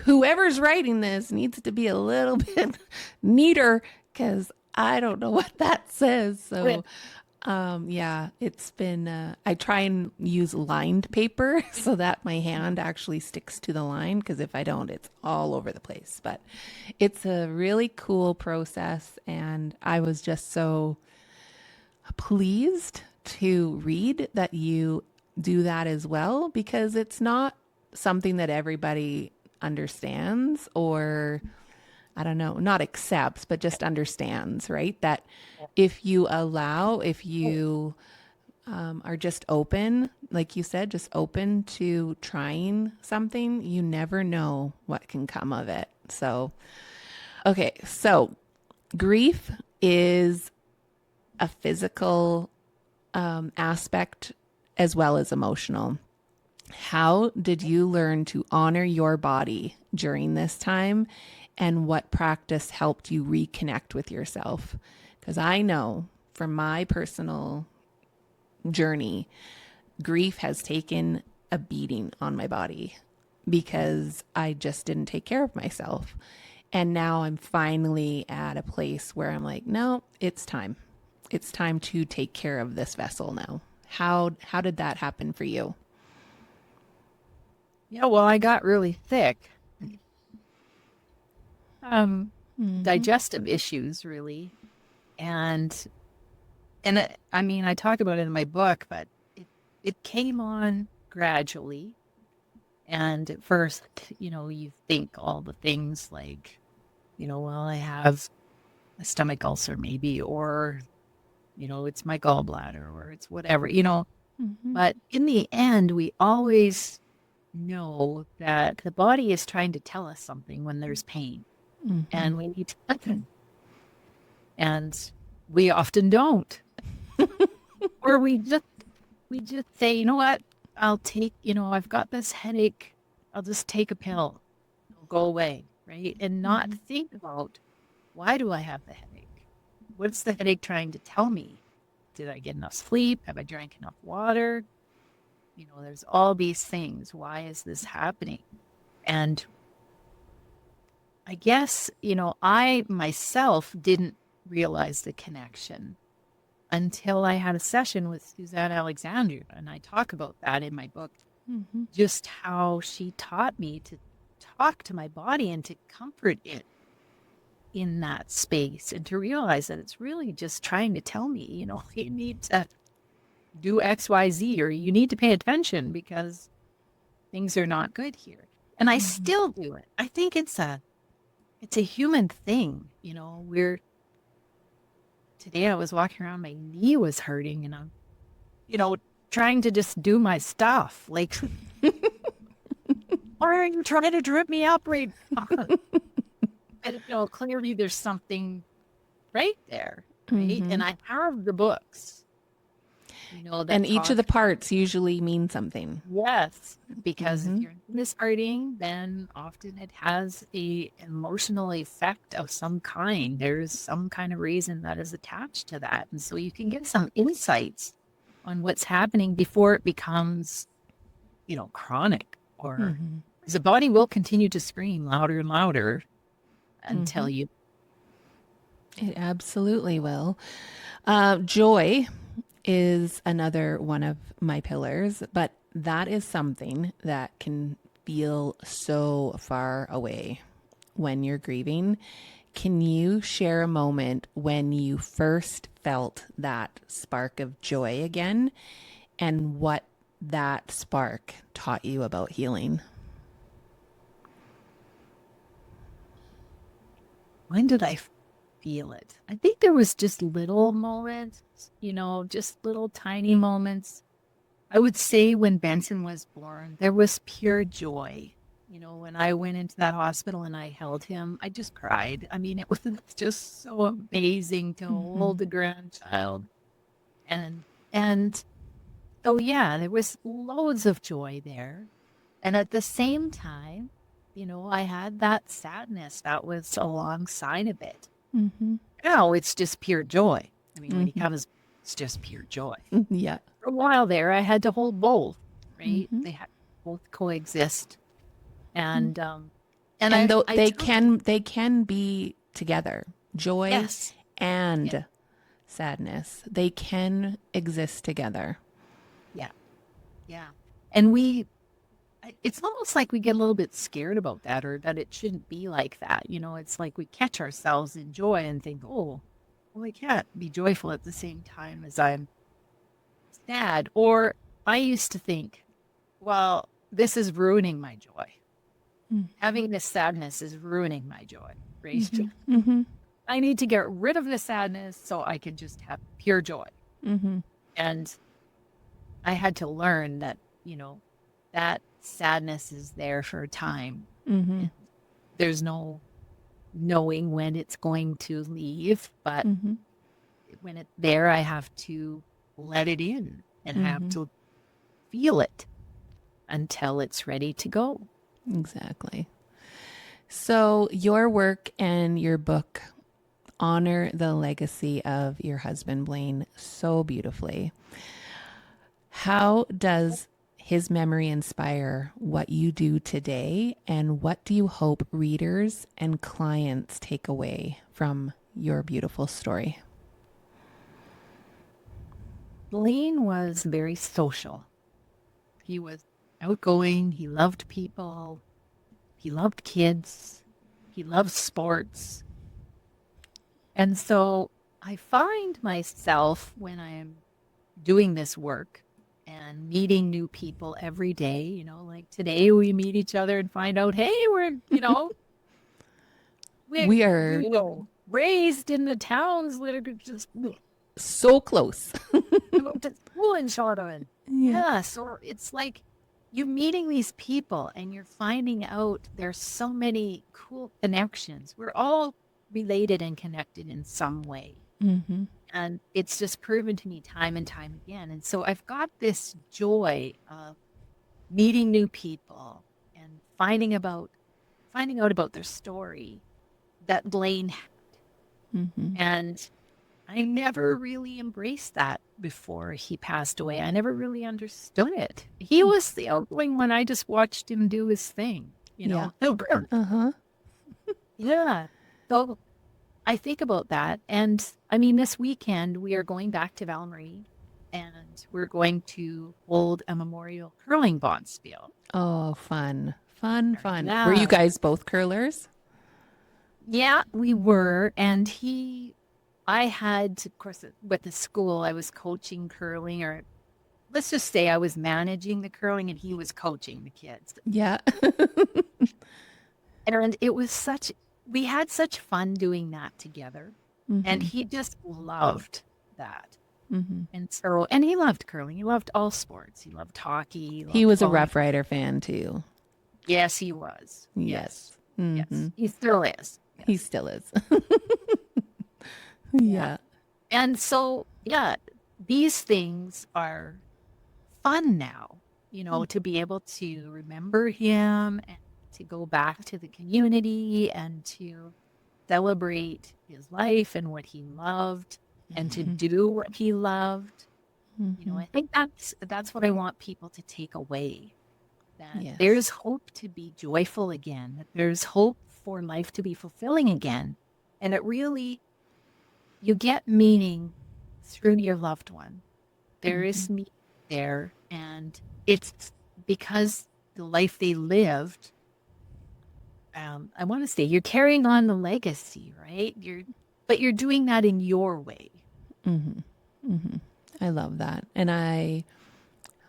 Speaker 1: whoever's writing this needs to be a little bit neater because I don't know what that says. So, it's been, I try and use lined paper so that my hand actually sticks to the line because if I don't, it's all over the place. But it's a really cool process. And I was just so pleased to read that you do that as well because it's not something that everybody understands or I don't know, not accepts, but just understands, right? That if you allow, if you are just open, like you said, just open to trying something, you never know what can come of it. So, okay, so grief is a physical aspect as well as emotional. How did you learn to honor your body during this time? And what practice helped you reconnect with yourself? Because I know from my personal journey, grief has taken a beating on my body because I just didn't take care of myself. And now I'm finally at a place where I'm like, no, it's time. It's time to take care of this vessel now. How did that happen for you?
Speaker 2: Yeah, well, I got really thick. Um, Digestive issues, really. And I mean, I talk about it in my book, but it came on gradually. And at first, you think all the things like, well, I have a stomach ulcer maybe, or, it's my gallbladder or it's whatever.
Speaker 1: Mm-hmm.
Speaker 2: But in the end, we always know that the body is trying to tell us something when there's pain
Speaker 1: Mm-hmm.
Speaker 2: and we need to listen. And we often don't. Or we just say, you know what? I'll take, I've got this headache. I'll just take a pill. It'll go away, right? And not
Speaker 1: Mm-hmm.
Speaker 2: think about, why do I have the headache? What's the headache trying to tell me? Did I get enough sleep? Have I drank enough water? There's all these things. Why is this happening? And I guess, I myself didn't realize the connection until I had a session with Suzanne Alexander. And I talk about that in my book,
Speaker 1: Mm-hmm.
Speaker 2: just how she taught me to talk to my body and to comfort it in that space and to realize that it's really just trying to tell me, you need to do X, Y, Z, or you need to pay attention because things are not good here. And I
Speaker 1: Mm-hmm.
Speaker 2: still do it. I think it's a human thing. Today I was walking around, my knee was hurting and I'm, trying to just do my stuff. Like, why are you trying to drip me up right now? And, clearly there's something right there, right?
Speaker 1: Mm-hmm.
Speaker 2: And I have the books,
Speaker 1: And
Speaker 2: that
Speaker 1: each of the
Speaker 2: talk.
Speaker 1: parts usually mean something.
Speaker 2: Yes, because if
Speaker 1: Mm-hmm.
Speaker 2: you're hurting, then often it has a emotional effect of some kind. There's some kind of reason that is attached to that. And so you can get some insights on what's happening before it becomes, chronic or
Speaker 1: Mm-hmm.
Speaker 2: the body will continue to scream louder and louder
Speaker 1: Mm-hmm.
Speaker 2: until you.
Speaker 1: It absolutely will. Joy is another one of my pillars, but that is something that can feel so far away when you're grieving. Can you share a moment when you first felt that spark of joy again and what that spark taught you about healing?
Speaker 2: When did I feel it? I think there was just little moments, just little tiny moments. I would say when Benson was born, there was pure joy. When I went into that hospital and I held him, I just cried. I mean, it was just so amazing to
Speaker 1: Mm-hmm.
Speaker 2: hold a grandchild. And and oh yeah, there was loads of joy there. And at the same time, I had that sadness that was alongside of it.
Speaker 1: Mm-hmm.
Speaker 2: Now it's just pure joy. I mean, when he
Speaker 1: Mm-hmm.
Speaker 2: comes, it's just pure joy.
Speaker 1: Yeah.
Speaker 2: For a while there, I had to hold both, right?
Speaker 1: Mm-hmm.
Speaker 2: They had both coexist. And
Speaker 1: And though
Speaker 2: I took,
Speaker 1: they can be together, joy
Speaker 2: yes, yeah,
Speaker 1: and sadness, they can exist together.
Speaker 2: yeah, yeah. And it's almost like we get a little bit scared about that or that it shouldn't be like that. It's like we catch ourselves in joy and think, oh, well, I can't be joyful at the same time as I'm sad. Or I used to think, well, this is ruining my joy.
Speaker 1: Mm.
Speaker 2: Having this sadness is ruining my joy. raise joy.
Speaker 1: Mm-hmm.
Speaker 2: I need to get rid of the sadness so I can just have pure joy.
Speaker 1: Mm-hmm.
Speaker 2: And I had to learn that, that sadness is there for a time.
Speaker 1: Mm-hmm.
Speaker 2: And there's no knowing when it's going to leave, but
Speaker 1: Mm-hmm.
Speaker 2: when it's there, I have to let it in and have
Speaker 1: Mm-hmm.
Speaker 2: to feel it until it's ready to go.
Speaker 1: Exactly. So your work and your book honor the legacy of your husband, Blaine, so beautifully. How does his memory inspire what you do today? And what do you hope readers and clients take away from your beautiful story?
Speaker 2: Blaine was very social. He was outgoing. He loved people. He loved kids. He loved sports. And so I find myself when I'm doing this work and meeting new people every day, like today we meet each other and find out, hey, we're,
Speaker 1: We are
Speaker 2: raised in the towns that are just
Speaker 1: so close.
Speaker 2: go to school in Chardon.
Speaker 1: Yeah.
Speaker 2: Yeah, so it's like you're meeting these people and you're finding out there's so many cool connections. We're all related and connected in some way.
Speaker 1: Mm-hmm.
Speaker 2: And it's just proven to me time and time again. And so I've got this joy of meeting new people and finding out about their story that Blaine had.
Speaker 1: Mm-hmm.
Speaker 2: And I never really embraced that before he passed away. I never really understood it. He was the outgoing one. I just watched him do his thing,
Speaker 1: Yeah.
Speaker 2: Oh,
Speaker 1: Uh-huh.
Speaker 2: yeah. So I think about that. And I mean, this weekend we are going back to Valmarie and we're going to hold a memorial curling bonspiel.
Speaker 1: Oh, fun. Fun, fun. Were you
Speaker 2: Yeah.
Speaker 1: guys both curlers?
Speaker 2: Yeah, we were. And I had, of course, with the school, I was coaching curling, or let's just say I was managing the curling and he was coaching the kids.
Speaker 1: Yeah.
Speaker 2: And it was we had such fun doing that together. And
Speaker 1: Mm-hmm.
Speaker 2: he just loved that.
Speaker 1: Mm-hmm.
Speaker 2: And he loved curling. He loved all sports. He loved hockey. He
Speaker 1: He
Speaker 2: loved
Speaker 1: was a
Speaker 2: volleyball.
Speaker 1: Rough Rider fan too.
Speaker 2: Yes, he was.
Speaker 1: Yes.
Speaker 2: Yes.
Speaker 1: Mm-hmm.
Speaker 2: He still is.
Speaker 1: He
Speaker 2: Yes.
Speaker 1: still is.
Speaker 2: Yeah.
Speaker 1: Yeah.
Speaker 2: And so, yeah, these things are fun now, to be able to remember him and to go back to the community and to celebrate his life and what he loved and to do what he loved.
Speaker 1: Mm-hmm.
Speaker 2: I think that's what I want people to take away. That
Speaker 1: Yes.
Speaker 2: there's hope to be joyful again, that there's hope for life to be fulfilling again. And it really, you get meaning through your loved one. There is meaning there. And it's because the life they lived, I want to say you're carrying on the legacy, right? But you're doing that in your way.
Speaker 1: Mm-hmm. Mm-hmm. I love that. And I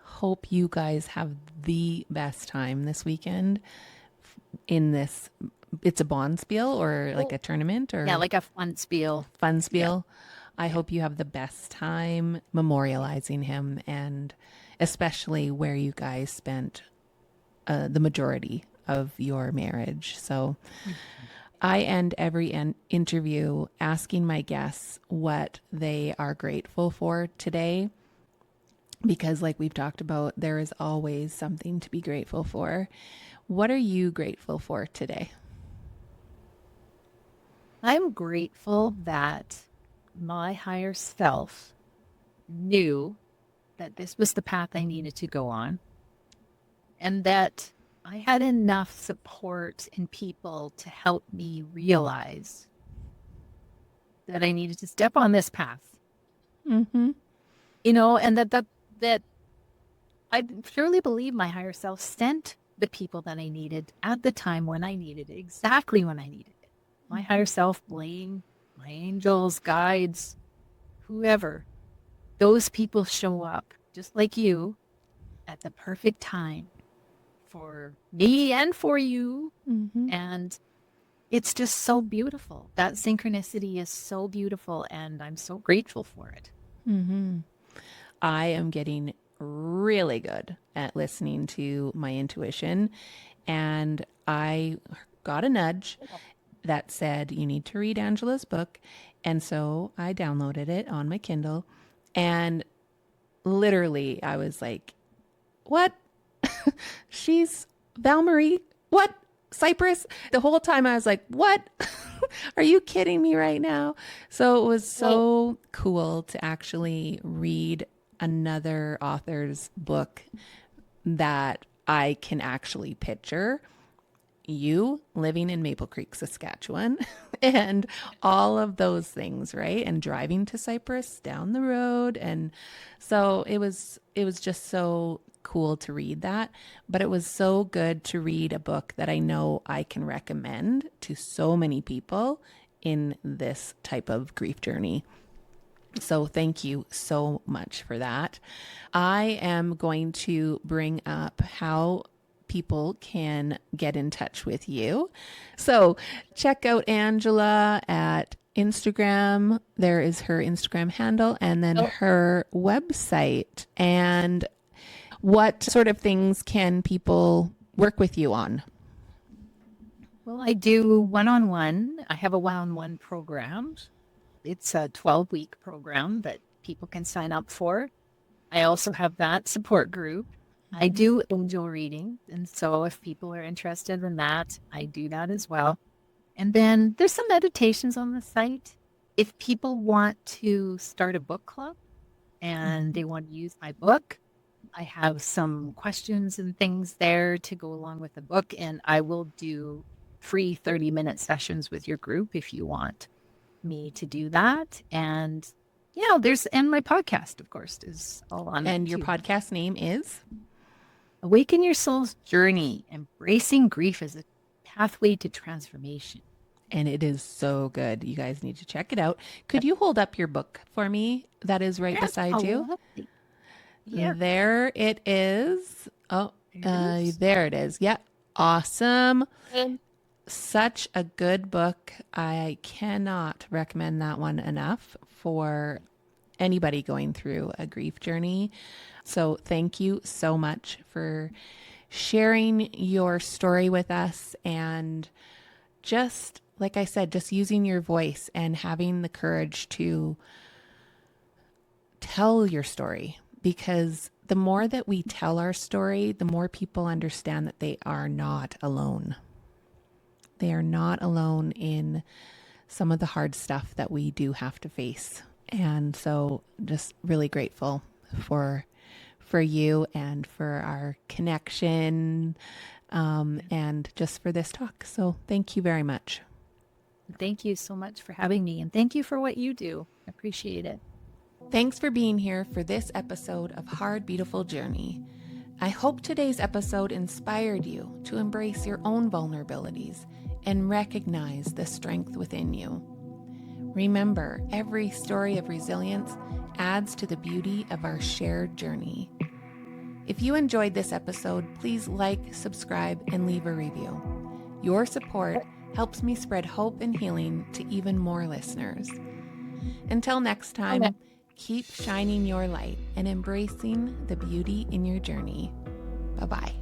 Speaker 1: hope you guys have the best time this weekend in this. It's a bonspiel or like a tournament or
Speaker 2: Yeah, like a fun spiel.
Speaker 1: fun spiel. I hope you have the best time memorializing him and especially where you guys spent the majority of your marriage. So I end every interview asking my guests what they are grateful for today. Because, like we've talked about, there is always something to be grateful for. What are you grateful for today?
Speaker 2: I'm grateful that my higher self knew that this was the path I needed to go on and that I had enough support and people to help me realize that I needed to step on this path.
Speaker 1: Mm-hmm.
Speaker 2: And that I truly believe my higher self sent the people that I needed at the time when I needed it, exactly when I needed it. My higher self, Blaine, my angels, guides, whoever, those people show up just like you at the perfect time for me and for you.
Speaker 1: Mm-hmm.
Speaker 2: And it's just so beautiful. That synchronicity is so beautiful, and I'm so grateful for it.
Speaker 1: I am getting really good at listening to my intuition. And I got a nudge that said, you need to read Angela's book. And so I downloaded it on my Kindle. And literally, I was like, what? She's Val Marie? What? Cypress? The whole time I was like, what? Are you kidding me right now? So it was so cool to actually read another author's book that I can actually picture you living in Maple Creek, Saskatchewan, and all of those things, right? And driving to Cyprus down the road. And so it was just so cool to read that, but it was so good to read a book that I know I can recommend to so many people in this type of grief journey. So thank you so much for that. I am going to bring up how people can get in touch with you. So check out Angela at Instagram. There is her Instagram handle and then her website. And what sort of things can people work with you on?
Speaker 2: Well, I do one-on-one. I have a one-on-one program. It's a 12-week program that people can sign up for. I also have that support group. I do angel reading. And so if people are interested in that, I do that as well. And then there's some meditations on the site. If people want to start a book club and they want to use my book, I have some questions and things there to go along with the book. And I will do free 30-minute sessions with your group if you want me to do that. And and my podcast, of course, is all on
Speaker 1: And
Speaker 2: it
Speaker 1: your
Speaker 2: too.
Speaker 1: podcast name is?
Speaker 2: Awaken Your Soul's Journey, Embracing Grief as a Pathway to Transformation.
Speaker 1: And it is so good. You guys need to check it out. Could you hold up your book for me that is right beside you?
Speaker 2: Yeah.
Speaker 1: There it is. Oh,
Speaker 2: There it is.
Speaker 1: there it is. Yeah. Awesome.
Speaker 2: And
Speaker 1: Such a good book. I cannot recommend that one enough for anybody going through a grief journey. So thank you so much for sharing your story with us, and just like I said, just using your voice and having the courage to tell your story, because the more that we tell our story, the more people understand that they are not alone. They are not alone in some of the hard stuff that we do have to face. And so just really grateful for you and for our connection, and just for this talk. So thank you very much.
Speaker 2: thank you so much for having me. And thank you for what you do. I appreciate it.
Speaker 1: Thanks for being here for this episode of Hard Beautiful Journey. I hope today's episode inspired you to embrace your own vulnerabilities and recognize the strength within you. Remember, every story of resilience adds to the beauty of our shared journey. If you enjoyed this episode, please like, subscribe, and leave a review. Your support helps me spread hope and healing to even more listeners. Until next time, keep shining your light and embracing the beauty in your journey. Bye-bye.